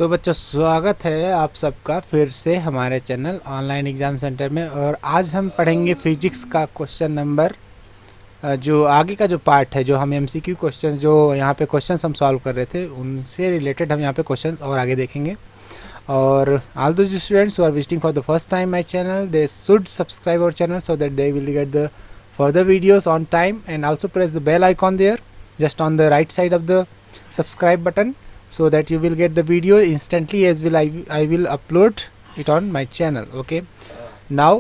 तो बच्चों, स्वागत है आप सबका फिर से हमारे चैनल ऑनलाइन एग्ज़ाम सेंटर में। और आज हम पढ़ेंगे फिजिक्स का क्वेश्चन नंबर, जो आगे का जो पार्ट है, जो हम एमसीक्यू क्वेश्चन, जो यहाँ पे क्वेश्चंस हम सॉल्व कर रहे थे, उनसे रिलेटेड हम यहाँ पे क्वेश्चंस और आगे देखेंगे। और all those students who are visiting for the first time my channel, they should subscribe our channel so that they will get the further videos on time, and also press the bell icon there just on the right side of the subscribe button, so that you will get the video instantly as will I will upload it on my channel. Okay, now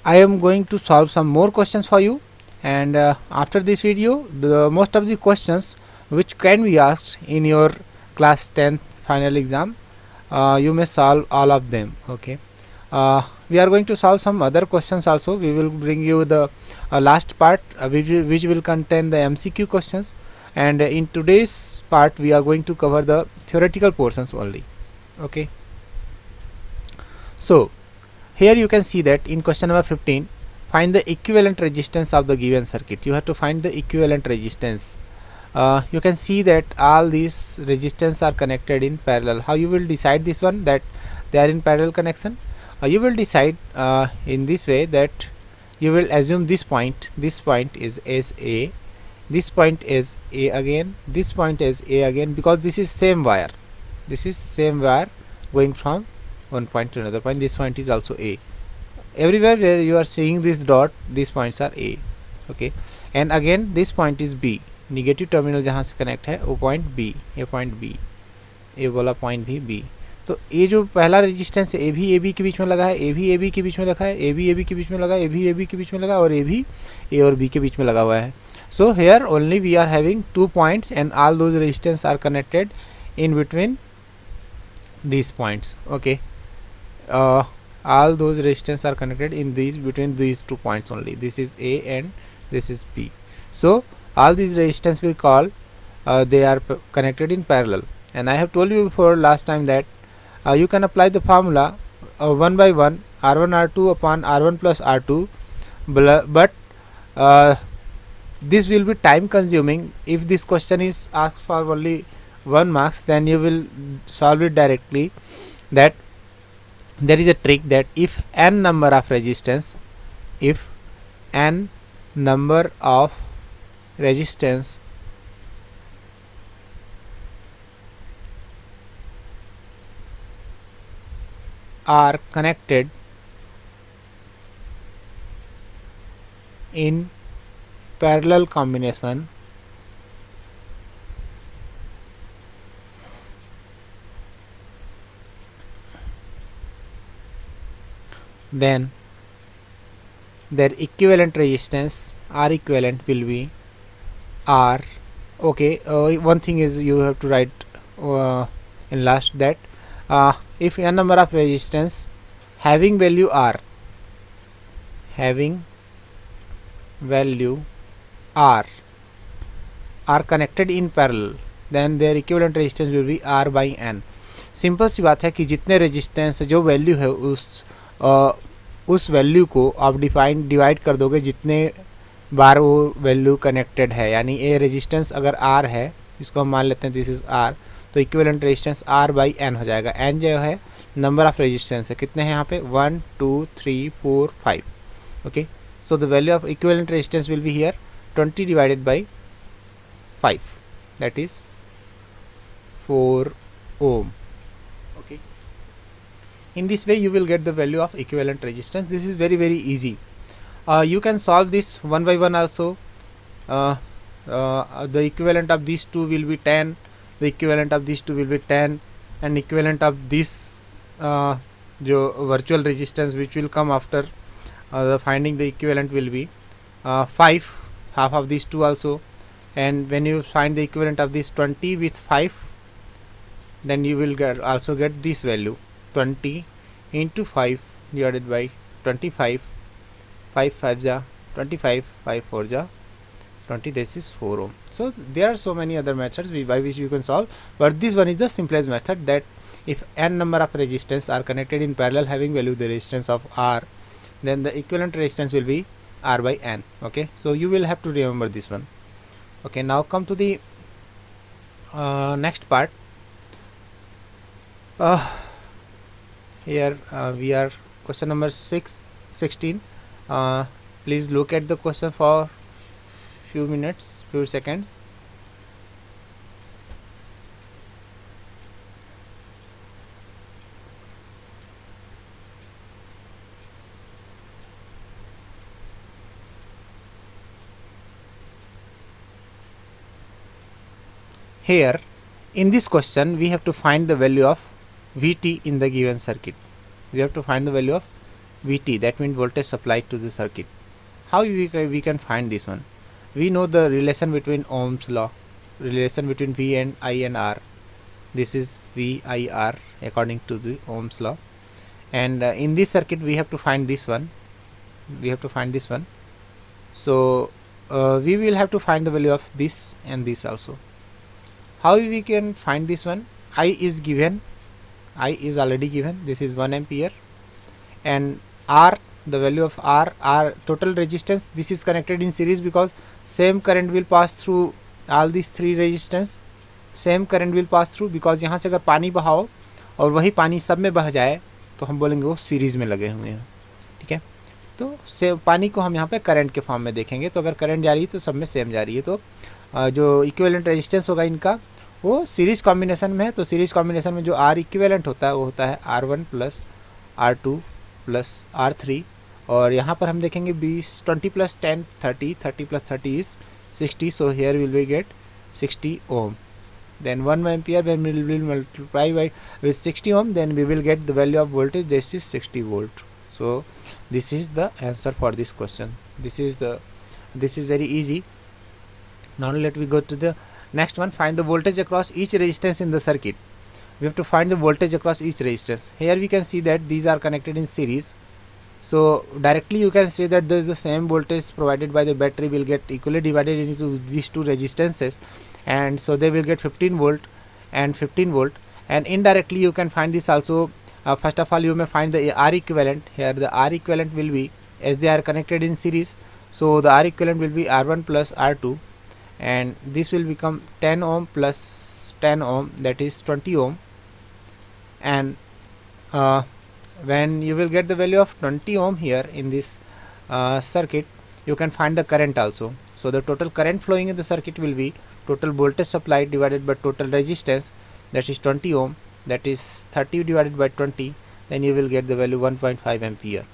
I am going to solve some more questions for you, and after this video, the most of the questions which can be asked in your class 10th final exam, you may solve all of them. Okay, we are going to solve some other questions also. We will bring you the last part, which will contain the MCQ questions, and in today's part we are going to cover the theoretical portions only. Okay, so here you can see that in question number 15, find the equivalent resistance of the given circuit. You have to find the equivalent resistance. You can see that all these resistance are connected in parallel. How you will decide this one, that they are in parallel connection? You will decide in this way, that you will assume this point is as A, this point is A again, this point is A again, because this is same wire, going from one point to another point. This point is also A. Everywhere where you are seeing this dot, these points are A. Okay, and again this point is B, negative terminal जहाँ से connect है वो point B, ये point B, ए वाला point भी B. तो ये जो पहला रेजिस्टेंस है, ए बी के बीच में लगा है, ए बी के बीच में लगा है, ए बी के बीच में लगा है, ए बी के बीच में लगा, और ए भी ए और बी के बीच में लगा हुआ है। So here only we are having 2 points and all those resistance are connected in between these points. Okay, all those resistance are connected in between these 2 points only. This is A and this is B. So all these resistance we call they are connected in parallel. And I have told you before last time that you can apply the formula 1 by 1 R1 R2 upon R1 plus R2, but this will be time consuming. If this question is asked for only 1 marks, then you will solve it directly. That there is a trick, that if n number of resistance are connected in parallel combination, then their equivalent resistance R equivalent will be R. Okay, one thing is you have to write in last, that if n number of resistance having value R are connected in parallel, then their equivalent resistance will be R by n. Simple सी बात है कि जितने resistance जो value है उस value को आप डिवाइड कर दोगे जितने बार वो वैल्यू कनेक्टेड है। यानी ए रेजिस्टेंस अगर R है, इसको हम मान लेते हैं दिस इज R, तो equivalent resistance R by n हो जाएगा। n जो है नंबर ऑफ रेजिस्टेंस है, कितने हैं यहाँ पे 1 2 3 4 5। Okay, so the value of equivalent resistance will be here 20 divided by 5, that is 4 ohm. Okay, in this way you will get the value of equivalent resistance. This is very easy. You can solve this one by one also. The equivalent of these two will be 10, the equivalent of these two will be 10, and equivalent of this जो virtual resistance which will come after the finding the equivalent will be 5, half of these two also. And when you find the equivalent of this 20 with 5, then you will also get this value 20 into 5 divided by 25, 5 5 ja 25, 5 4 ja 20, this is 4 ohm. So there are so many other methods by which you can solve, but this one is the simplest method, that if n number of resistance are connected in parallel having value the resistance of R, then the equivalent resistance will be R by n. Okay, so you will have to remember this one. Okay, now come to the next part. Here we are question number 16. Please look at the question for few seconds. Here in this question we have to find the value of Vt in the given circuit. We have to find the value of Vt, that means voltage supplied to the circuit. How we can find this one? We know the relation between Ohm's law, relation between V and I and R. This is V I R according to the Ohm's law, and in this circuit we have to find this one. So we will have to find the value of this and this also. How we can find this one? I is already given. This is 1 ampere, and R, the value of R total resistance. This is connected in series because same current will pass through all these three resistance. Same current will pass through, because यहाँ से अगर पानी बहाओ और वही पानी सब में बह जाए तो हम बोलेंगे वो सीरीज में लगे हुए हैं. ठीक है, तो से पानी को हम यहाँ पे करंट के फॉर्म में देखेंगे. तो अगर करंट जा रही है तो सब में सेम जा रही है. तो जो इक्विवेलेंट रेजिस्टेंस होगा इनका वो सीरीज कॉम्बिनेशन में है. तो सीरीज कॉम्बिनेशन में जो आर इक्विवेलेंट होता है वो होता है R1 plus R2 plus R3. और यहाँ पर हम देखेंगे 20 plus 10 30 plus 30 is 60. So here will we get 60 ohm. Then 1 ampere, when we will multiply by with 60 ohm, then we will get the value of voltage. This is 60 volt. So this is the answer for this question. This is very easy. Now let we go to the next one. Find the voltage across each resistance in the circuit. We have to find the voltage across each resistance. Here we can see that these are connected in series. So directly you can say that the same voltage provided by the battery will get equally divided into these two resistances, and so they will get 15 volt and 15 volt. And indirectly you can find this also. First of all you may find the R equivalent. Here the R equivalent will be, as they are connected in series, so the R equivalent will be R1 plus R2, and this will become 10 ohm plus 10 ohm, that is 20 ohm. And when you will get the value of 20 ohm here in this circuit, you can find the current also. So the total current flowing in the circuit will be total voltage supplied divided by total resistance, that is 20 ohm, that is 30 divided by 20, then you will get the value 1.5 ampere.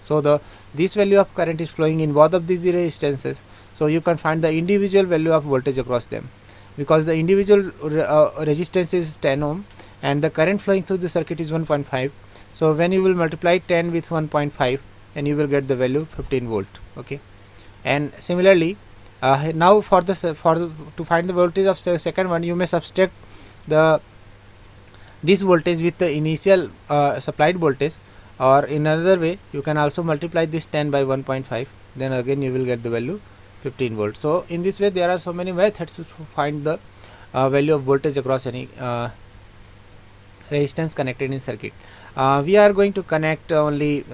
So this value of current is flowing in both of these resistances. So you can find the individual value of voltage across them, because the individual resistance is 10 ohm and the current flowing through the circuit is 1.5. So when you will multiply 10 with 1.5, then you will get the value 15 volt. Okay, and similarly now to find the voltage of the second one, you may subtract this voltage with the initial supplied voltage, or in another way you can also multiply this 10 by 1.5, then again you will get the value 15 volt. So in this way there are so many methods to find the value of voltage across any resistance connected in circuit. We are going to connect only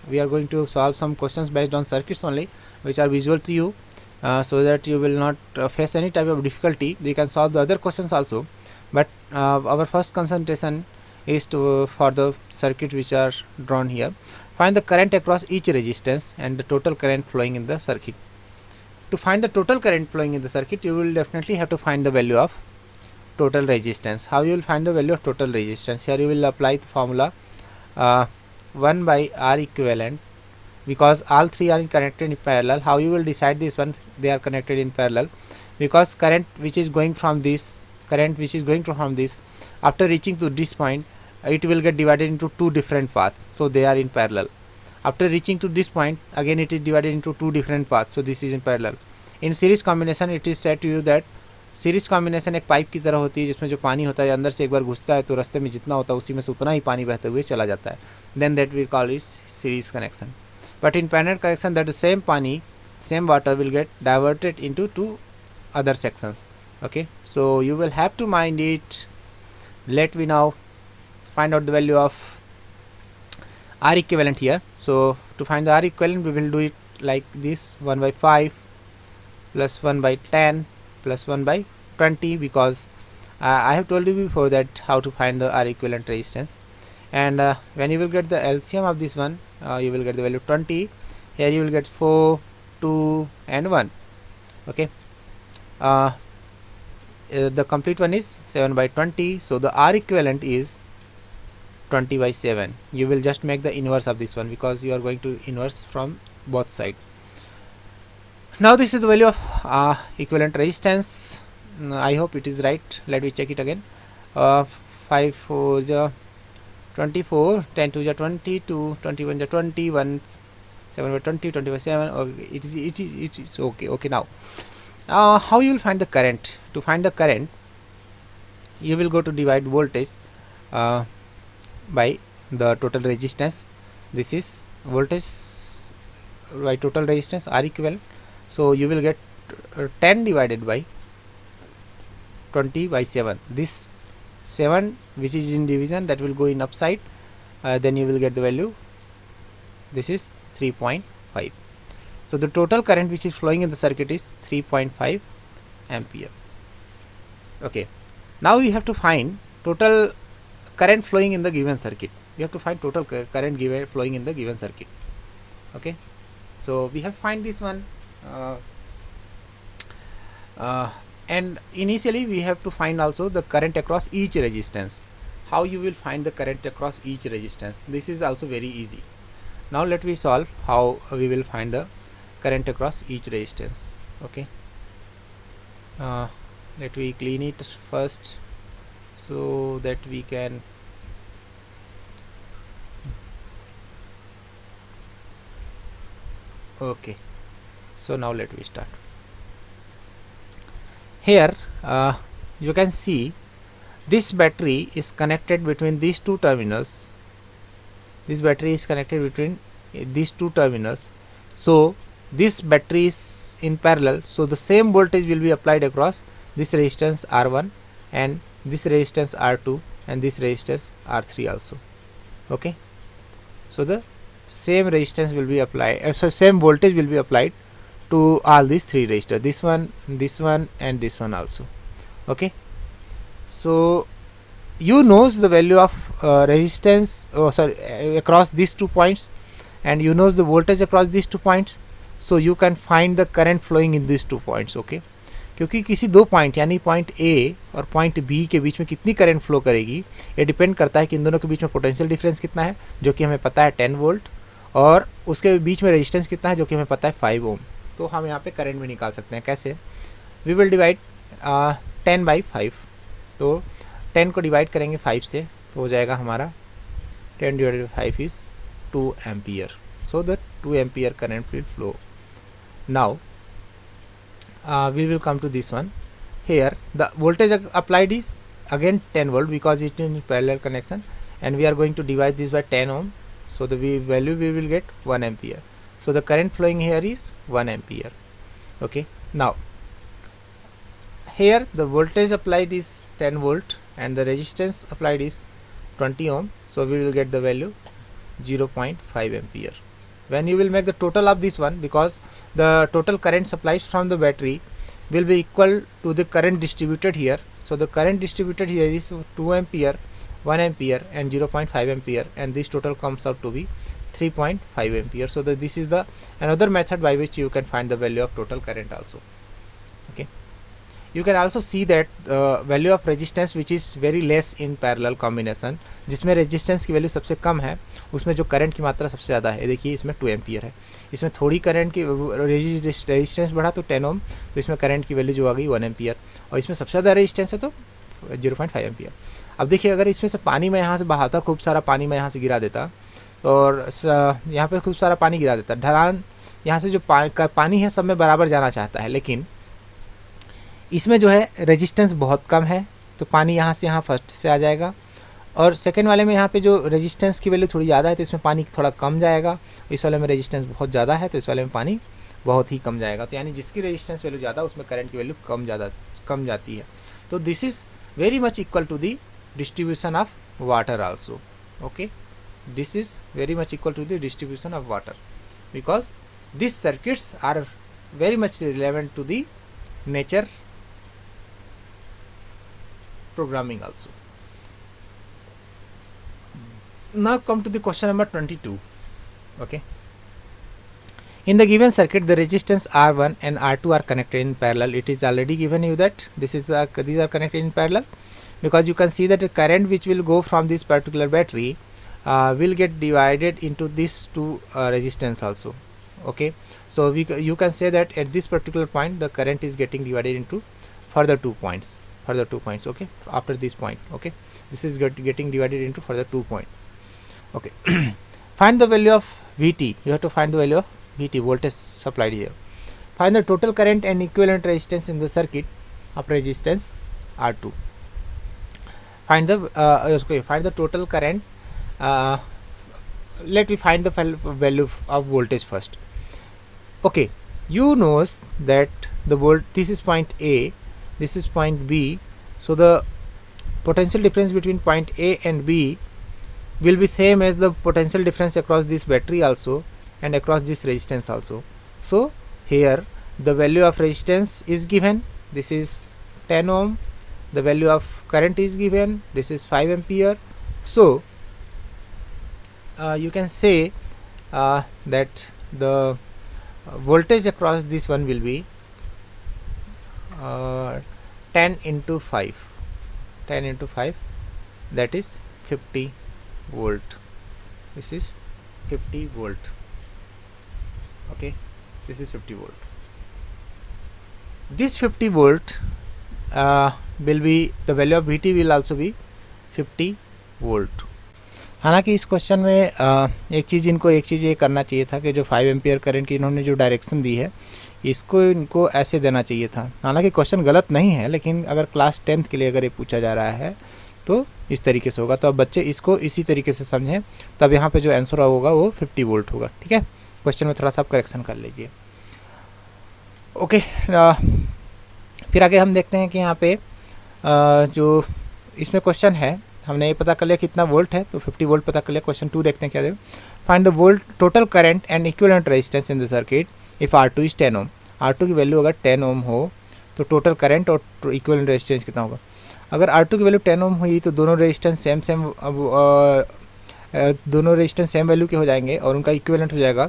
we are going to solve some questions based on circuits only, which are visual to you, so that you will not face any type of difficulty. You can solve the other questions also, but our first concentration is for the circuit which are drawn here. Find the current across each resistance and the total current flowing in the circuit. To find the total current flowing in the circuit, you will definitely have to find the value of total resistance. How you will find the value of total resistance? Here you will apply the formula 1 by R equivalent, because all three are connected in parallel. How you will decide this one? They are connected in parallel because current which is going from this after reaching to this point, it will get divided into two different paths, so they are in parallel. After reaching to this point, again it is divided into two different paths, so this is in parallel. In series combination, it is said to you that series combination एक pipe की तरह होती है, जिसमें जो पानी होता है अंदर से एक बार घुसता है तो रास्ते में जितना होता है उसी में से उतना ही पानी बहते हुए चला जाता है. Then that we call is series connection. But in parallel connection, that same pani, same water will get diverted into two other sections. Okay, so you will have to mind it. Let we now find out the value of R equivalent here. So to find the R equivalent, we will do it like this: 1 by 5 plus 1 by 10 plus 1 by 20, because I have told you before that how to find the R equivalent resistance, and when you will get the LCM of this one, you will get the value 20. Here you will get 4, 2 and 1. Okay, the complete one is 7 by 20, so the R equivalent is 20 by 7. You will just make the inverse of this one because you are going to inverse from both sides. Now this is the value of equivalent resistance. I hope it is right. Let me check it again. 5 4 ja 24, 10 2 ja 22, 21 ja 21, 7 by 20, 20 by 7. Okay, it is okay. Okay, now how you will find the current? To find the current, you will go to divide voltage by the total resistance. This is voltage by total resistance, R equivalent. So you will get 10 divided by 20 by 7. This 7 which is in division, that will go in upside, then you will get the value. This is 3.5. So the total current which is flowing in the circuit is 3.5 ampere. Okay, now we have to find total current flowing in the given circuit. We have to find total current flowing in the given circuit. Okay, so we have to find this one, and initially we have to find also the current across each resistance. How you will find the current across each resistance? This is also very easy. Now let me solve how we will find the current across each resistance. Okay, let me clean it first so that we can okay. So now let me start. Here you can see this battery is connected between these two terminals. This battery is connected between these two terminals. So this battery is in parallel, so the same voltage will be applied across this resistance R1 and this resistance R2 and this resistance R3 also. Okay, so the same resistance will be applied, so same voltage will be applied to all these three resistors, this one and this one also. Okay, so you knows the value of resistance across these 2 points, and you knows the voltage across these 2 points, so you can find the current flowing in these 2 points. Okay, क्योंकि किसी 2 point यानी point A और point B के बीच में कितनी current flow करेगी, ये depend करता है कि इन दोनों के बीच में पोटेंशियल डिफरेंस कितना है, जो कि हमें पता है 10 वोल्ट, और उसके बीच में रेजिस्टेंस कितना है, जो कि हमें पता है 5 ओम. तो हम यहाँ पे करंट भी निकाल सकते हैं. कैसे? We will divide 10 by 5. तो 10 को डिवाइड करेंगे 5 से तो हो जाएगा हमारा 10 divided by 5 is 2 ampere. So the 2 ampere current will flow. Now we will come to this one. Here the voltage applied is again 10 volt because it is in parallel connection, and we are going to divide this by 10 ohm, so the value we will get 1 ampere. So the current flowing here is 1 ampere. Okay, now here the voltage applied is 10 volt and the resistance applied is 20 ohm, so we will get the value 0.5 ampere. When you will make the total of this one, because the total current supplied from the battery will be equal to the current distributed here, so the current distributed here is 2 ampere, 1 ampere and 0.5 ampere, and this total comes out to be 3.5 ampere. So that this is the another method by which you can find the value of total current also. Okay, you can also see that value of resistance which is very less in parallel combination, जिसमें resistance की value सबसे कम है, उसमें जो current की मात्रा सबसे ज़्यादा है. देखिए इसमें 2 एम्पियर है, इसमें थोड़ी करंट की रेजिस्टेंस बढ़ा तो 10 ओम, तो इसमें करंट की वैल्यू जो आ गई 1 एम्पियर, और इसमें सबसे ज़्यादा रेजिस्टेंस है तो 0.5 एम्पियर. अब देखिए अगर इसमें से पानी मैं यहाँ से बहाता, खूब सारा पानी मैं यहाँ से गिरा देता, और यहाँ पर खूब सारा पानी गिरा देता, ढलान यहाँ से जो पानी है सब में बराबर जाना चाहता है, लेकिन इसमें जो है रेजिस्टेंस बहुत कम है, तो पानी यहाँ से यहाँ फर्स्ट से आ जाएगा, और सेकेंड वाले में यहाँ पे जो रेजिस्टेंस की वैल्यू थोड़ी ज़्यादा है तो इसमें पानी थोड़ा कम जाएगा, इस वाले में रेजिस्टेंस बहुत ज़्यादा है तो इस वाले में पानी बहुत ही कम जाएगा. तो यानी जिसकी रेजिस्टेंस वैल्यू ज़्यादा उसमें करंट की वैल्यू कम जाती है. तो this is very much equal to the distribution of water also. Okay, this is very much equal to the distribution of water, because this circuits are very much relevant to the nature programming also. Now come to the question number 22. Okay. In the given circuit, the resistance R1 and R2 are connected in parallel. It is already given you that these are connected in parallel, because you can see that the current which will go from this particular battery will get divided into these two resistance also. Okay, so you can say that at this particular point the current is getting divided into further 2 points. Okay, after this point. Okay, this is getting divided into further 2 points. Okay. Find the value of Vt. You have to find the value of Vt, voltage supplied here. Find the total current and equivalent resistance in the circuit of resistance R2. Find the total current. Let me find the value of voltage first. Okay, you knows that this is point A, this is point B, so the potential difference between point A and B will be same as the potential difference across this battery also and across this resistance also. So here the value of resistance is given, this is 10 ohm, the value of current is given, this is 5 ampere. So you can say that the voltage across this one will be 10 into 5, that is 50 volt. This is 50 volt. Okay, this is 50 volt. This 50 volt will be, the value of Vt will also be 50 volt. हालांकि इस question में एक चीज़ ये करना चाहिए था कि जो 5 एम्पियर करंट की इन्होंने जो डायरेक्शन दी है इनको ऐसे देना चाहिए था. हालांकि क्वेश्चन गलत नहीं है, लेकिन अगर क्लास 10th के लिए अगर ये पूछा जा रहा है तो इस तरीके से होगा. तो अब बच्चे इसको इसी तरीके से समझें, तब यहाँ पे जो आंसर होगा वो 50 वोल्ट होगा. ठीक है, क्वेश्चन में थोड़ा सा आप करेक्शन कर लीजिए. ओके, फिर आगे हम देखते हैं कि यहाँ पे जो इसमें क्वेश्चन है, हमने ये पता कर लिया कितना वोल्ट है, तो 50 वोल्ट पता कर लिया. क्वेश्चन 2 देखते हैं क्या दे. Find the volt total current and equivalent resistance in the circuit if R2 is 10 ohm. R2 की वैल्यू अगर 10 ओम हो तो टोटल करंट और इक्विवेलेंट रेजिस्टेंस कितना होगा. अगर R2 की वैल्यू 10 ओम हुई तो दोनों रेजिस्टेंस सेम वैल्यू के हो जाएंगे और उनका इक्विवेलेंट हो जाएगा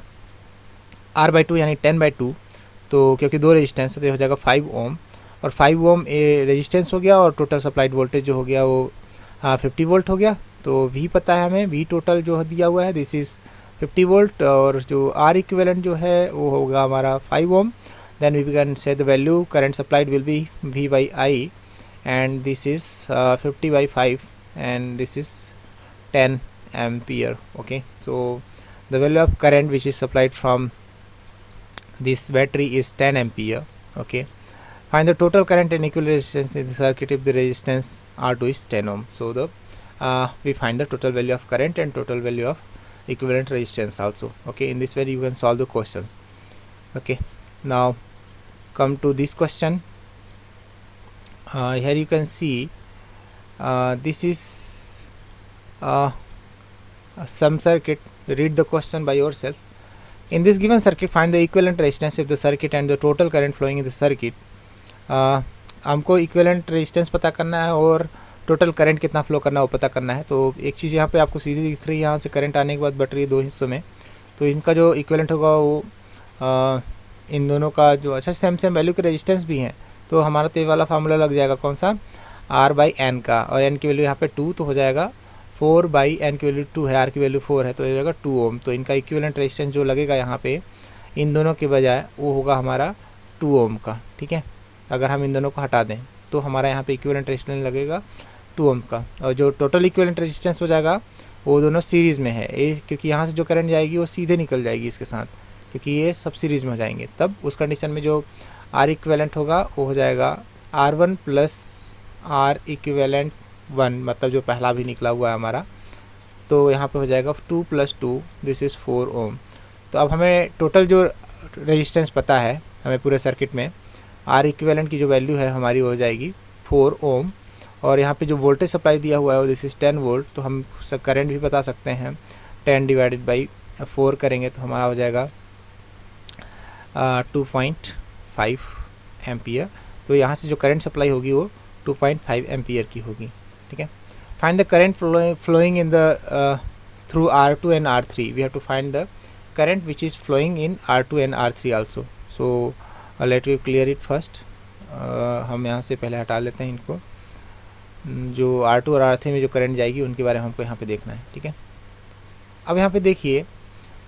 R/2 यानी 10/2. तो क्योंकि दो रेजिस्टेंस है तो हो जाएगा 5 ओम, और 5 ओम रेजिस्टेंस हो गया और टोटल सप्लाइड वोल्टेज जो हो गया वो 50 वोल्ट हो गया. तो V पता है हमें, V टोटल जो दिया हुआ है दिस इज़ 50 वोल्ट, और जो R इक्विवेलेंट जो है वो होगा हमारा 5 ohm. Then we can say the value current supplied will be V/I, and this is 50/5 and this is 10 ampere. Okay, so the value of current which is supplied from this battery is 10 ampere. Okay, find the total current and equivalent resistance in the circuit if the resistance R2 is 10 ohm. So the we find the total value of current and total value of equivalent resistance also. Okay, in this way you can solve the questions. Okay, now come to this question. Here you can see this is some circuit. Read the question by yourself. In this given circuit, find the equivalent resistance of the circuit and the total current flowing in the circuit. हमको equivalent resistance पता करना है और total current कितना flow करना है वो पता करना है. तो एक चीज़ यहाँ पे आपको सीधी दिख रही है, यहाँ से करंट आने के बाद बैटरी दो हिस्सों में, तो इनका जो इक्विवेलेंट होगा वो इन दोनों का जो अच्छा सेम वैल्यू के रेजिस्टेंस भी हैं. तो हमारा तो ये वाला फार्मूला लग जाएगा कौन सा, R/N का, और N की वैल्यू यहाँ पे 2 तो हो जाएगा 4/N की वैल्यू 2 है, R की वैल्यू 4 है तो हो जाएगा 2 ओम. तो इनका इक्विवेलेंट रेजिस्टेंस जो लगेगा यहाँ पे इन दोनों के बजाय वो होगा हमारा 2 ओम का. ठीक है, अगर हम इन दोनों को हटा दें तो हमारा यहाँ पे इक्विवेलेंट रेजिस्टेंस लगेगा 2 ओम का, और जो टोटल इक्विवेलेंट रेजिस्टेंस हो जाएगा वो दोनों सीरीज़ में है. क्योंकि यहाँ से जो करंट जाएगी वो सीधे निकल जाएगी इसके साथ, क्योंकि ये सब सीरीज़ में हो जाएंगे. तब उस कंडीशन में जो R इक्विवेलेंट होगा वो हो जाएगा R1 प्लस R इक्विवेलेंट 1, मतलब जो पहला भी निकला हुआ है हमारा, तो यहाँ पे हो जाएगा 2 + 2 दिस इज़ 4 ओम. तो अब हमें टोटल जो रेजिस्टेंस पता है हमें पूरे सर्किट में, R इक्विवेलेंट की जो वैल्यू है हमारी हो जाएगी 4 ओम, और यहाँ पे जो वोल्टेज सप्लाई दिया हुआ है वो दिस इज़ 10 वोल्ट. तो हम करंट भी बता सकते हैं, 10/4 करेंगे तो हमारा हो जाएगा 2.5 एम्पियर. तो यहाँ से जो करंट सप्लाई होगी वो 2.5 एम्पियर की होगी, ठीक है। Find the current flowing in the through R2 and R3. We have to find the current which is flowing in R2 and R3 also. So let me clear it first. हम यहाँ से पहले हटा लेते हैं इनको। जो R2 और R3 में जो करंट जाएगी उनके बारे में हमको यहाँ पे देखना है, ठीक है। अब यहाँ पे देखिए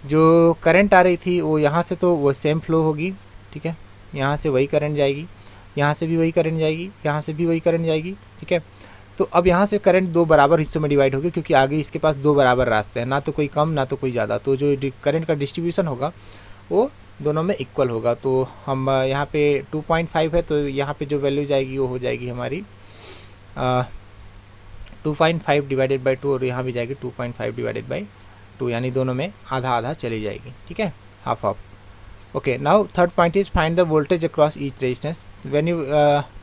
जो करंट आ रही थी वो यहाँ से तो वो सेम फ्लो होगी, ठीक है। यहाँ से वही करंट जाएगी, यहाँ से भी वही करंट जाएगी, यहाँ से भी वही करंट जाएगी, ठीक है। तो अब यहाँ से करंट दो बराबर हिस्सों में डिवाइड होगी, क्योंकि आगे इसके पास दो बराबर रास्ते हैं, ना तो कोई कम ना तो कोई ज़्यादा। तो जो करंट का डिस्ट्रीब्यूशन होगा वो दोनों में इक्वल होगा। तो हम यहाँ पे 2.5 है, तो यहाँ पे जो वैल्यू जाएगी वो हो जाएगी हमारी 2.5 डिवाइडेड बाई 2, और यहाँ भी जाएगी 2.5 डिवाइडेड बाई 2, यानी दोनों में आधा आधा चली जाएगी, ठीक है, half half. Okay, now third point is find the voltage across each resistance. When you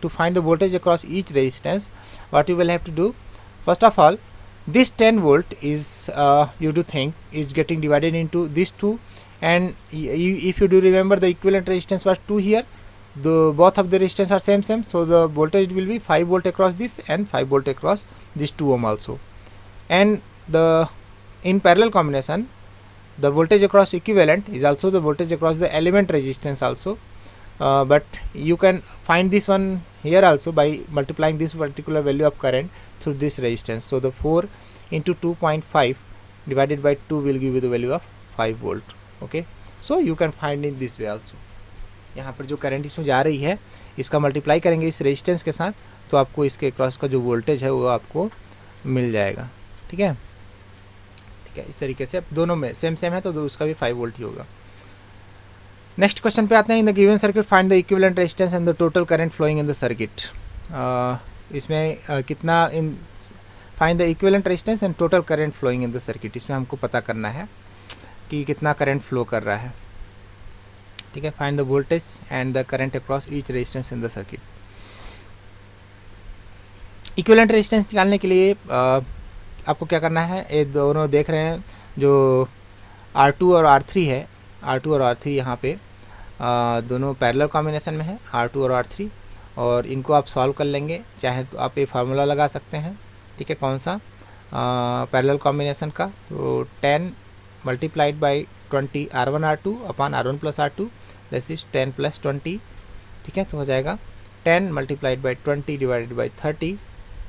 to find the voltage across each resistance, what you will have to do, first of all, this 10 volt is you do think is getting divided into these two, and if you do remember, the equivalent resistance was 2 here. The both of the resistance are same, so the voltage will be 5 volt across this and 5 volt across this 2 ohm also. And the in parallel combination, the voltage across equivalent is also the voltage across the element resistance also, but you can find this one here also by multiplying this particular value of current through this resistance. So the 4 into 2.5 divided by 2 will give you the value of 5 volt. Okay, so you can find in this way also. यहाँ पर जो current इसमें जा रही है इसका multiply करेंगे इस रेजिस्टेंस के साथ, तो आपको इसके क्रॉस का जो वोल्टेज है वो आपको मिल जाएगा, ठीक है। इस तरीके से अब दोनों में सेम है तो उसका भी 5 वोल्ट ही होगा। नेक्स्ट क्वेश्चन पे आते हैं। In the given circuit find the equivalent resistance and the total current flowing in the circuit. इसमें कितना in find the equivalent resistance and total current flowing in the circuit, इसमें हमको पता करना है कि कितना करंट फ्लो कर रहा है, ठीक है। Find the voltage and the current across each resistance in the circuit. Equivalent resistance निकालने के लिए आपको क्या करना है, ये दोनों देख रहे हैं जो R2 और R3 है, R2 और R3 यहाँ पे दोनों पैरेलल कॉम्बिनेशन में है, R2 और R3, और इनको आप सॉल्व कर लेंगे। चाहे तो आप ये फार्मूला लगा सकते हैं, ठीक है, कौन सा पैरेलल कॉम्बिनेशन का, तो 10 multiplied by 20 R1 R2 upon R1 plus R2 this is 10 plus 20, ठीक है। तो हो जाएगा 10 multiplied by 20 divided by 30,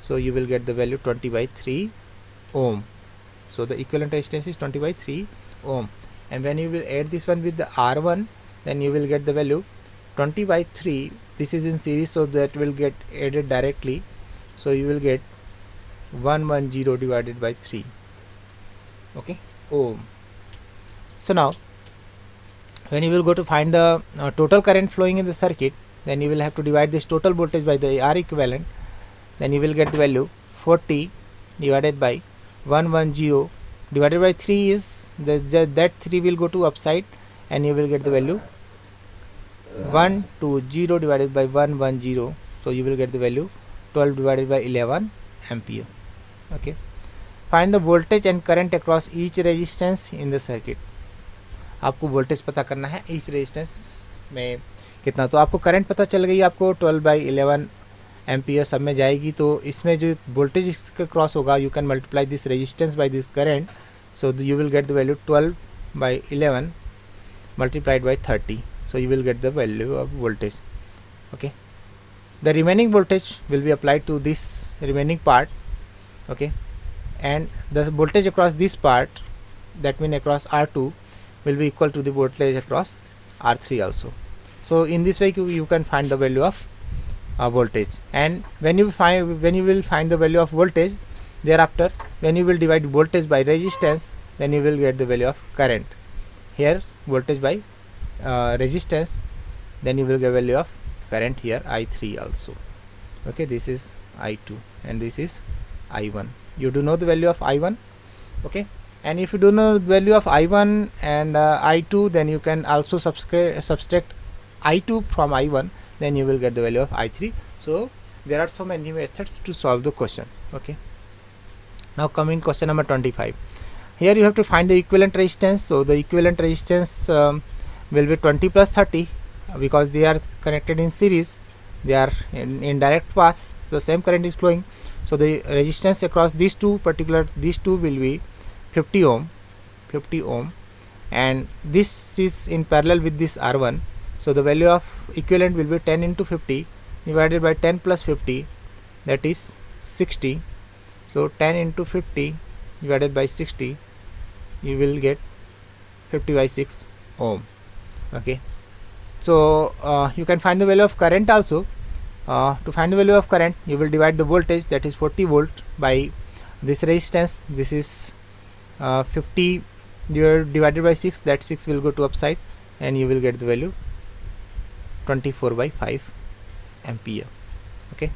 so you will get the value 20/3 ohm. So the equivalent resistance is 20/3 ohm, and when you will add this one with the R1, then you will get the value 20/3. This is in series, so that will get added directly, so you will get 110 divided by 3, okay, ohm. So now when you will go to find the total current flowing in the circuit, then you will have to divide this total voltage by the R equivalent, then you will get the value 40 divided by 110 divided by 3 is that 3 will go to upside, and you will get the value 120 divided by 110, so you will get the value 12 divided by 11 ampere. Okay, find the voltage and current across each resistance in the circuit. आपको voltage पता करना है इस resistance में कितना, तो आपको current पता चल गई, आपको 12/11 एम्पियर सब में जाएगी। तो इसमें जो वोल्टेज इसके क्रॉस होगा, you can multiply this resistance by this current, so you will get the value 12/11 multiplied by 30, so you will get the value of voltage. Okay, the remaining voltage will be applied to this remaining part, okay, and the voltage across this part, that means across R2, will be equal to the voltage across R3 also. So in this way you can find the value of voltage, and when you will find the value of voltage, thereafter when you will divide voltage by resistance, then you will get the value of current. Here voltage by resistance, then you will get value of current here I3 also. Okay, this is I2 and this is I1. You do know the value of I1, okay, and if you do know the value of I1 and I2, then you can also subtract I2 from I1, then you will get the value of I3. So there are so many methods to solve the question. Okay, now coming question number 25. Here you have to find the equivalent resistance. So the equivalent resistance will be 20 plus 30 because they are connected in series, they are in direct path, so same current is flowing, so the resistance across these two will be 50 ohm, and this is in parallel with this R1. So the value of equivalent will be 10 into 50 divided by 10 plus 50, that is 60. So 10 into 50 divided by 60, you will get 50 by 6 ohm. Okay, so you can find the value of current also. To find the value of current, you will divide the voltage, that is 40 volt, by this resistance. This is 50 divided by 6, that 6 will go to upside, and you will get the value 24 by 5 ampere. Okay,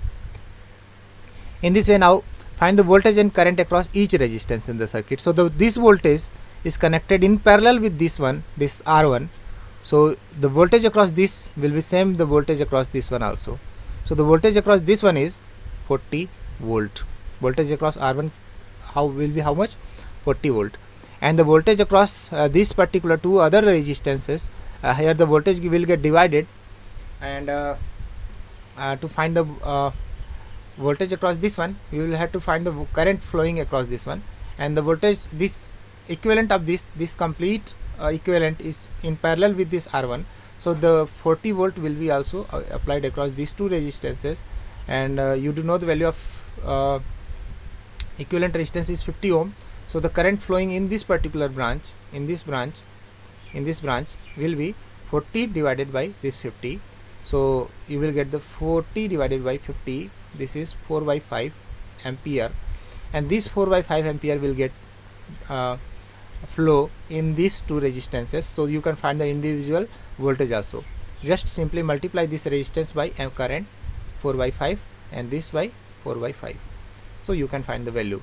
in this way, now find the voltage and current across each resistance in the circuit. So this voltage is connected in parallel with this one, this R1. So the voltage across this will be same the voltage across this one also. So the voltage across this one is 40 volt. Voltage across R1 will be how much? 40 volt. And the voltage across this particular two other resistances, here the voltage will get divided, and to find the voltage across this one, you will have to find the current flowing across this one, and the voltage, this equivalent of this complete equivalent is in parallel with this R1. So the 40 volt will be also applied across these two resistances, and you do know the value of equivalent resistance is 50 ohm. So the current flowing in this particular branch, in this branch will be 40 divided by this 50. So you will get the 40 divided by 50, this is 4 by 5 ampere, and this 4 by 5 ampere will get flow in these two resistances. So you can find the individual voltage also. Just simply multiply this resistance by current 4 by 5 and this by 4 by 5. So you can find the value.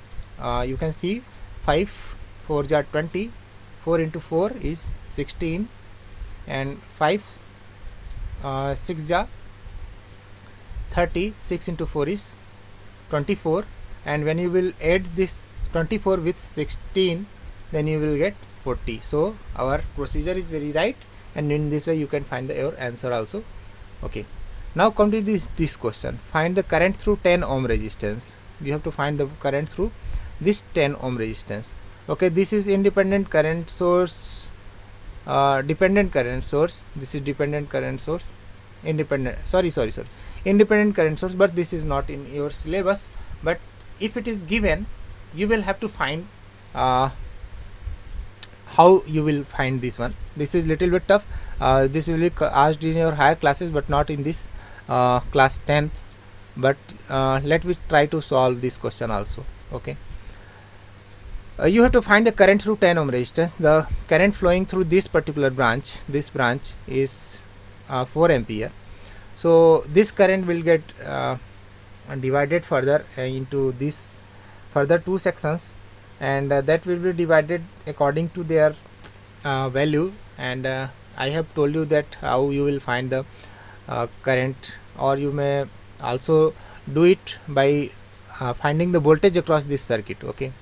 You can see 5 4 jar 20, 4 into 4 is 16, and 5 6 jar 30, 6 into 4 is 24, and when you will add this 24 with 16, then you will get 40. So our procedure is very right, and in this way you can find your answer also. Okay, now come to this question. Find the current through 10 ohm resistance. You have to find the current through this 10 ohm resistance. Okay, this is independent current source, dependent current source. This is dependent current source, independent current source, but this is not in your syllabus. But if it is given, you will have to find how you will find this one. This is little bit tough. This will be asked in your higher classes, but not in this class 10th. But let me try to solve this question also. Okay, you have to find the current through 10 ohm resistance. The current flowing through this particular branch, this branch is 4 ampere. So this current will get divided further into this further two sections, and that will be divided according to their value. And I have told you that how you will find the current, or you may also do it by finding the voltage across this circuit. Okay,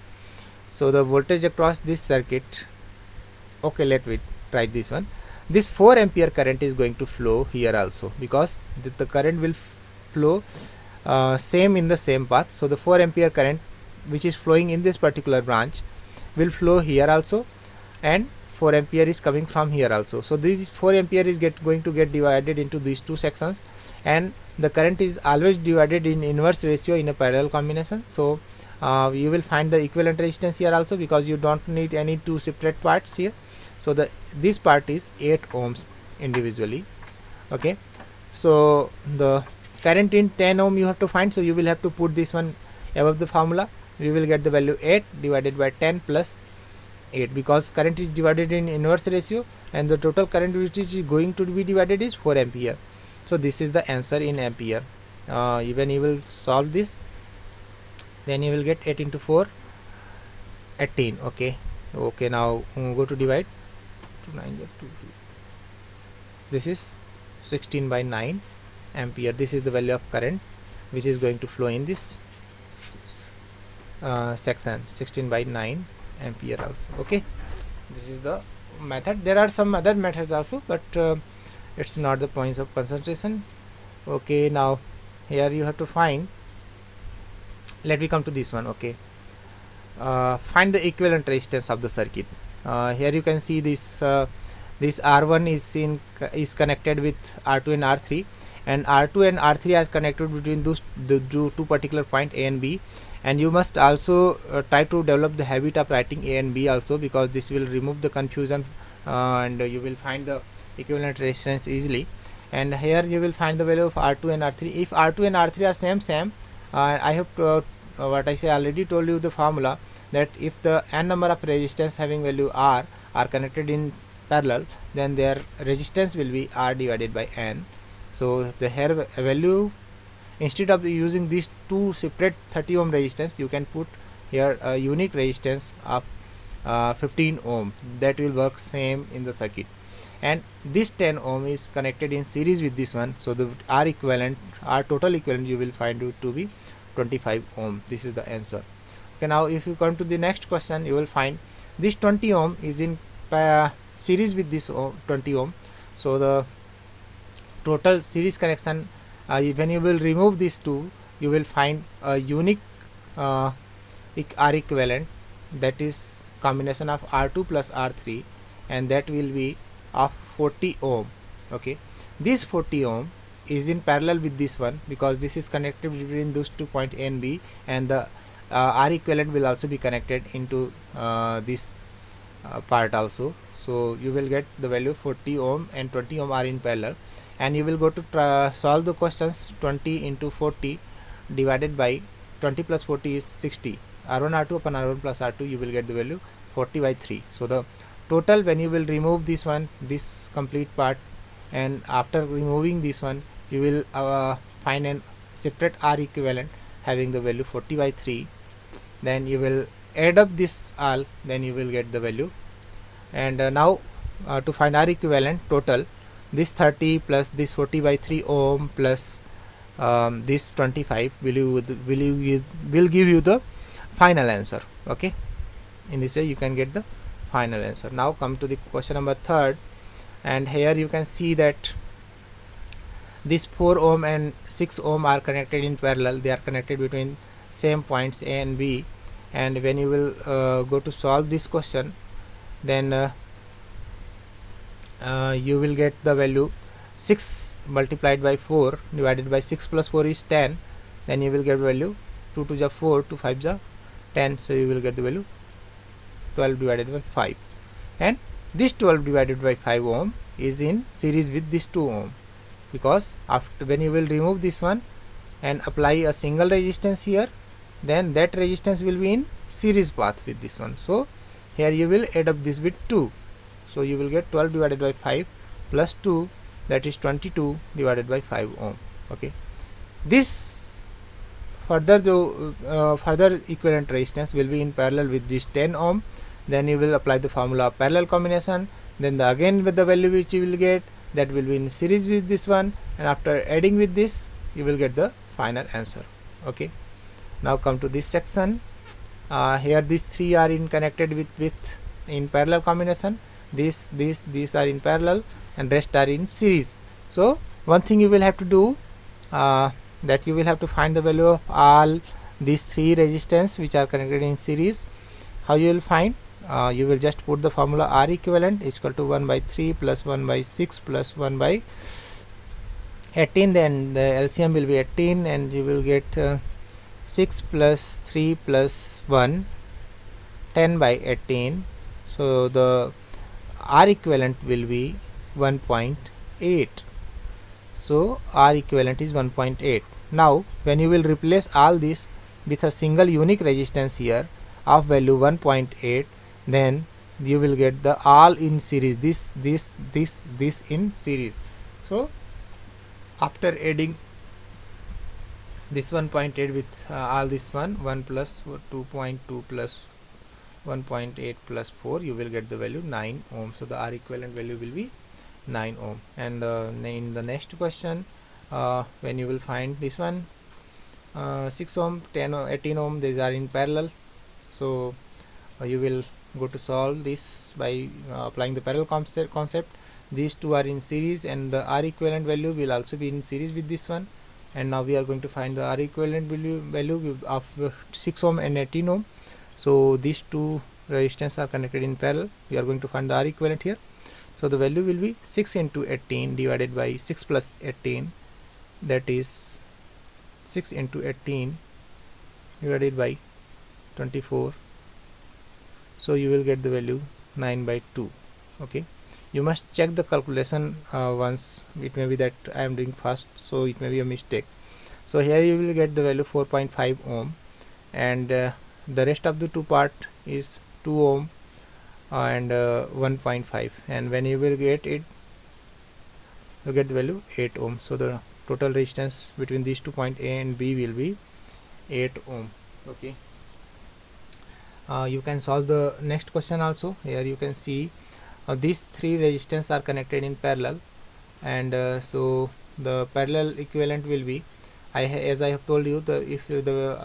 so the voltage across this circuit, okay, let me try this one. This 4 ampere current is going to flow here also, because the current will flow same in the same path. So the 4 ampere current which is flowing in this particular branch will flow here also, and 4 ampere is coming from here also. So this 4 ampere is going to get divided into these two sections, and the current is always divided in inverse ratio in a parallel combination. So you will find the equivalent resistance here also, because you don't need any two separate parts here. So this part is 8 ohms individually. Okay, so the current in 10 ohm you have to find. So you will have to put this one above the formula. We will get the value 8 divided by 10 plus 8, because current is divided in inverse ratio, and the total current which is going to be divided is 4 ampere. So this is the answer in ampere. Even you will solve this, then you will get 8 into 4, 18. Okay, now go to divide. 9 2. This is 16 by 9 ampere. This is the value of current which is going to flow in this section, 16 by 9 ampere also. Okay, this is the method. There are some other methods also, but it's not the points of concentration. Okay, now here you have to find let me come to this one. Okay, find the equivalent resistance of the circuit. Here you can see this this R1 is connected with R2 and R3, and R2 and R3 are connected between the two particular point A and B. And you must also try to develop the habit of writing A and B also, because this will remove the confusion, and you will find the equivalent resistance easily. And here you will find the value of R2 and R3. If R2 and R3 are same, I have what I say already told you the formula, that if the n number of resistance having value R are connected in parallel, then their resistance will be R divided by n. So the here value, instead of using these two separate 30 ohm resistance, you can put here a unique resistance of 15 ohm. That will work same in the circuit. And this 10 ohm is connected in series with this one, so the R equivalent, R total equivalent, you will find it to be 25 ohm. This is the answer. Okay, now if you come to the next question, you will find this 20 ohm is in series with this 20 ohm. So the total series connection, when you will remove these two, you will find a unique R equivalent, that is combination of R2 plus R3, and that will be of 40 ohm. Okay, this 40 ohm is in parallel with this one, because this is connected between those two point A and B, and the R equivalent will also be connected into this part also. So you will get the value 40 ohm and 20 ohm are in parallel, and you will go to solve the questions. 20 into 40 divided by 20 plus 40 is 60. R1 R2 upon R1 plus R2, you will get the value 40 by 3. So the total, when you will remove this one, this complete part, and after removing this one, you will find an separate R equivalent having the value 40 by 3. Then you will add up this all, then you will get the value. And now to find R equivalent total, this 30 plus this 40 by 3 ohm plus this 25 will give you the final answer. Okay, in this way you can get the final answer. Now come to the question number 3rd, and here you can see that this 4 ohm and 6 ohm are connected in parallel. They are connected between same points A and B, and when you will go to solve this question, then you will get the value 6 multiplied by 4 divided by 6 plus 4 is 10. Then you will get value 2 to the 4, 2 5 the 10, so you will get the value 12 divided by 5. And this 12 divided by 5 ohm is in series with this 2 ohm, because after when you will remove this one and apply a single resistance here, then that resistance will be in series path with this one. So here you will add up this with 2, so you will get 12 divided by 5 plus 2, that is 22 divided by 5 ohm. Okay, this further further equivalent resistance will be in parallel with this 10 ohm. Then you will apply the formula of parallel combination, then again with the value which you will get, that will be in series with this one, and after adding with this, you will get the final answer. Okay, now come to this section. Here these 3 are in connected with in parallel combination. These are in parallel, and rest are in series. So one thing you will have to do, that you will have to find the value of all these 3 resistance which are connected in series. How you will find? You will just put the formula R equivalent is equal to 1 by 3 plus 1 by 6 plus 1 by 18. Then the LCM will be 18, and you will get 6 plus 3 plus 1, 10 by 18. So the R equivalent will be 1.8. So R equivalent is 1.8. Now when you will replace all this with a single unique resistance here of value 1.8, then you will get the all in series, this in series. So after adding this 1.8 with all this 1 plus 2.2 plus 1.8 plus 4, you will get the value 9 ohm. So the R equivalent value will be 9 ohm. And in the next question, when you will find this one, 6 ohm, 10 ohm, 18 ohm, these are in parallel. So you will go to solve this by applying the parallel concept. These two are in series, and the R equivalent value will also be in series with this one, and now we are going to find the R equivalent value of 6 ohm and 18 ohm. So these two resistance are connected in parallel. We are going to find the R equivalent here. So the value will be 6 into 18 divided by 6 plus 18, that is 6 into 18 divided by 24. So you will get the value 9 by 2. Okay, you must check the calculation once. It may be that I am doing fast, so it may be a mistake. So here you will get the value 4.5 ohm, and the rest of the two part is 2 ohm and 1.5, and when you will get it, you get the value 8 ohm. So the total resistance between these 2 point A and B will be 8 ohm. Okay, you can solve the next question also. Here you can see these three resistance are connected in parallel, and so the parallel equivalent will be, as I have told you, if the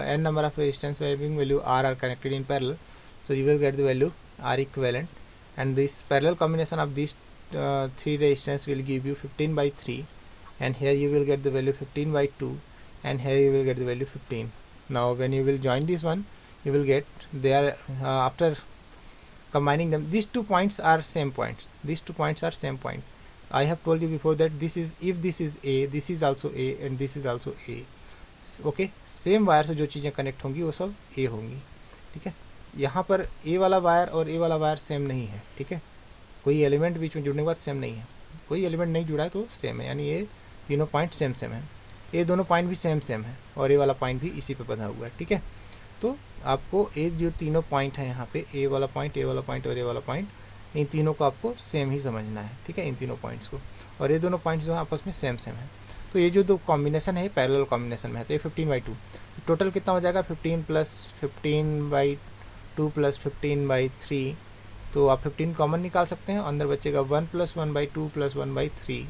n number of resistance having value R are connected in parallel, so you will get the value R equivalent, and this parallel combination of these three resistance will give you 15 by 3, and here you will get the value 15 by 2, and here you will get the value 15. Now when you will join this one, you will get there after combining them, these 2 points are same points. These 2 points are same point. I have told you before that this is, if this is A, this is also A, and this is also A. Okay, same wire से जो चीज़ें connect होंगी वो सब A होंगी. ठीक है, यहाँ पर A वाला वायर और A वाला वायर सेम नहीं है. ठीक है, कोई एलिमेंट बीच में जुड़ने के बाद सेम नहीं है. कोई एलिमेंट नहीं जुड़ा है तो सेम है, यानी ये तीनों पॉइंट सेम सेम है. ये दोनों पॉइंट भी सेम सेम है, और ये वाला पॉइंट भी इसी पे बंधा हुआ है. ठीक है, तो आपको ये जो तीनों पॉइंट हैं यहाँ पे, ए वाला पॉइंट, ए वाला पॉइंट और ए वाला पॉइंट, इन तीनों को आपको सेम ही समझना है. ठीक है, इन तीनों पॉइंट्स को, और ये दोनों पॉइंट्स जो है आपस में सेम सेम है. तो ये जो दो कॉम्बिनेशन है पैरेलल कॉम्बिनेशन में है, तो ये 15 बाई 2. तो टोटल कितना हो जाएगा, 15 प्लस 15 बाई 2 प्लस 15 बाई 3. तो आप 15 कॉमन निकाल सकते हैं, अंदर बचेगा 1 प्लस 1 बाई 2 प्लस 1 बाई 3.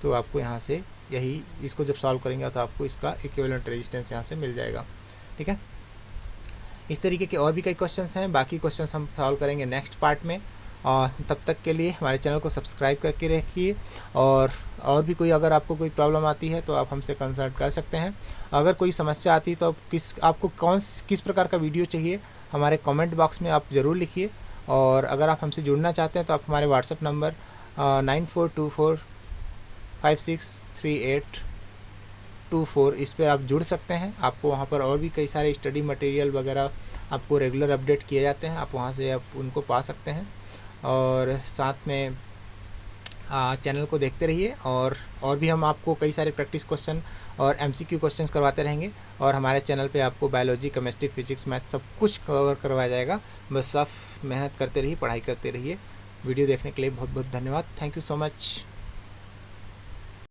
तो आपको यहाँ से यही, इसको जब सॉल्व करेंगे तो आपको इसका इक्विवेलेंट रेजिस्टेंस यहाँ से मिल जाएगा. ठीक है, इस तरीके के और भी कई क्वेश्चंस हैं. बाकी क्वेश्चंस हम सॉल्व करेंगे नेक्स्ट पार्ट में, और तब तक के लिए हमारे चैनल को सब्सक्राइब करके रखिए. और भी कोई, अगर आपको कोई प्रॉब्लम आती है तो आप हमसे कंसल्ट कर सकते हैं. अगर कोई समस्या आती है तो आपको किस प्रकार का वीडियो चाहिए, हमारे कमेंट बॉक्स में आप ज़रूर लिखिए. और अगर आप हमसे जुड़ना चाहते हैं तो आप हमारे व्हाट्सएप नंबर 9424563824 इस पर आप जुड़ सकते हैं. आपको वहाँ पर और भी कई सारे स्टडी मटेरियल वगैरह आपको रेगुलर अपडेट किए जाते हैं, आप वहाँ से आप उनको पा सकते हैं. और साथ में चैनल को देखते रहिए, और भी हम आपको कई सारे प्रैक्टिस क्वेश्चन और MCQ क्वेश्चंस करवाते रहेंगे. और हमारे चैनल पे आपको बायोलॉजी, केमिस्ट्री, फिजिक्स, मैथ सब कुछ कवर करवाया जाएगा. बस आप मेहनत करते रहिए, पढ़ाई करते रहिए. वीडियो देखने के लिए बहुत बहुत धन्यवाद. Thank you so much.